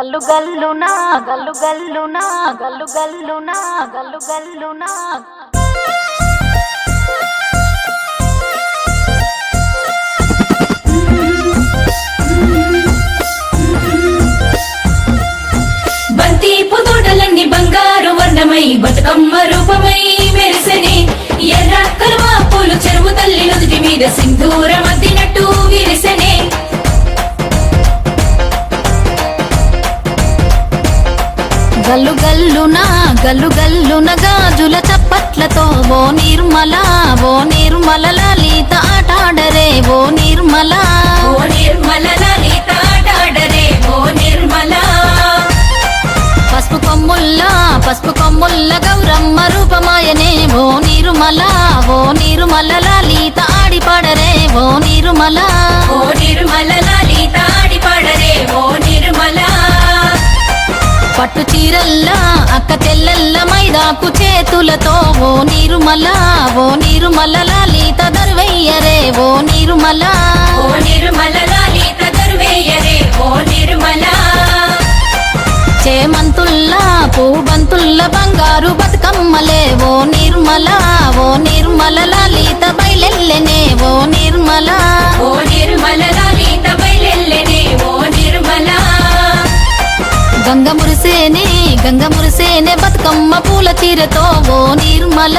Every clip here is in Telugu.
గల్లు గల్లునా గల్లు గల్లునా గల్లు గల్లునా గల్లు గల్లునా బంతి పుతోటలన్నీ బంగారు వర్ణమై బతుకమ్మ రూపమై మెరిసెనే ఎర్ర కలువ పూలు చెరువు తల్లి నుదుటి మీద సింధూరం అద్దినట్టు విరిసెనే గల్లు గల్లునా గల్లు గల్లున గాజుల చప్పట్లతో ఓ నిర్మల లలిత ఆటాడరే ఓ నిర్మల లలిత ఆటాడరే ఓ నిర్మల పసుపు కొమ్ముల్ల గౌరమ్మ రూపమాయనే ఓ నిర్మల లలిత ఆడిపాడరే ఓ నిర్మల లలిత ఆడిపాడరే ఓ నిర్మల పట్టు చీరల్లా అక్క తెల్లల్ల మైదాకు చేతులతో ఓ నిర్మల లలిత దర్వయ్యరే ఓ నిర్మల లలిత దర్వయ్యరే ఓ నిర్మల చేమంతుల్లా పూబంతుల్ల బంగారు బతుకమ్మలే ఓ నిర్మల లలిత బయలెల్లెనే ఓ నిర్మల లలిత బయలెల్లెనే ఓ నిర్మల గంగ మురిసేనే బతుకమ్మ పూల తీరతో ఓ నిర్మల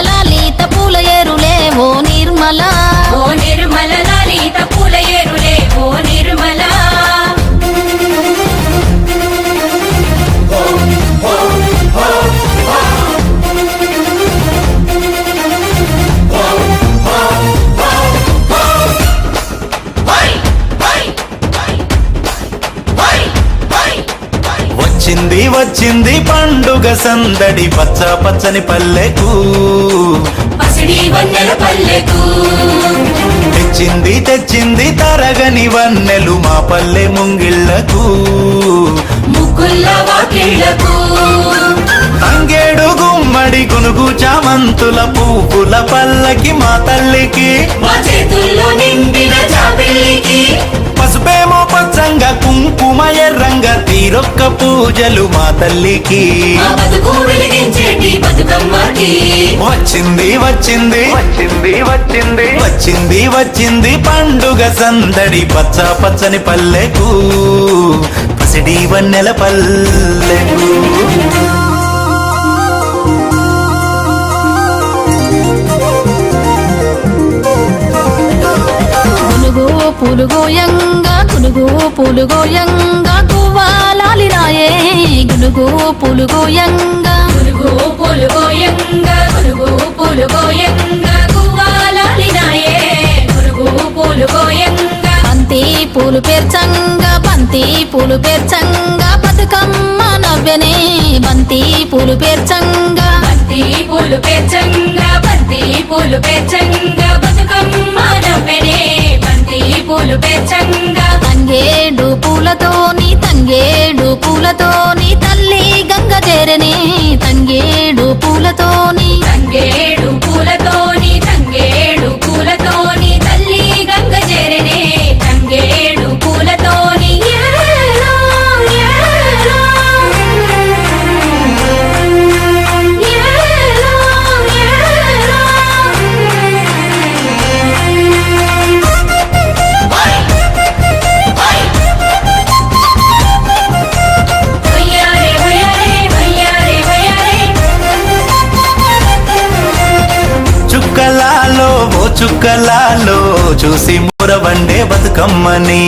లలిత పూల ఏరులే ఓ నిర్మల లలిత పూల ఏరులే ఓ నిర్మల వచ్చింది పండుగ సందడి పచ్చ పచ్చని పల్లెకు పసిడి వన్నెల పల్లెకు తెచ్చింది తరగని వన్నెలు మా పల్లె ముంగిళ్లకు ముగ్గుల్ల వాకిళ్లకు తంగేడు గుమ్మడి గునుగు చామంతుల పువ్వుల పల్లకి మా తల్లికి మా చేతుల్లో నిండిన జాబిల్లికి పసుపేమో పచ్చంగా కుంకుమ ఎర్రంగా తీరొక్క పూజలు మా తల్లికి మా బతుకు వెలిగించేటి బతుకమ్మకి వచ్చింది పండుగ సందడి పచ్చ పచ్చని పల్లెకు పసిడి వన్నెల పల్లెకు పులుగు పూలుగోయంగా గువ్వాలాలిరాయే గునుగు పూలుగోయంగా బంతి పూలు పేర్చంగా బతుకమ్మ నవ్వెనే బంతి పూలు పేర్చంగా బతుకమ్మ నవ్వెనే బంతి పూలు పేర్చంగా తంగేడు పూలతోని తల్లి గంగ చేరనే తంగేడు పూలతోని తల్లి గంగ చేరనే తంగేడు పూలతోని చుక్కలాలో చూసి మురవండే బతుకమ్మని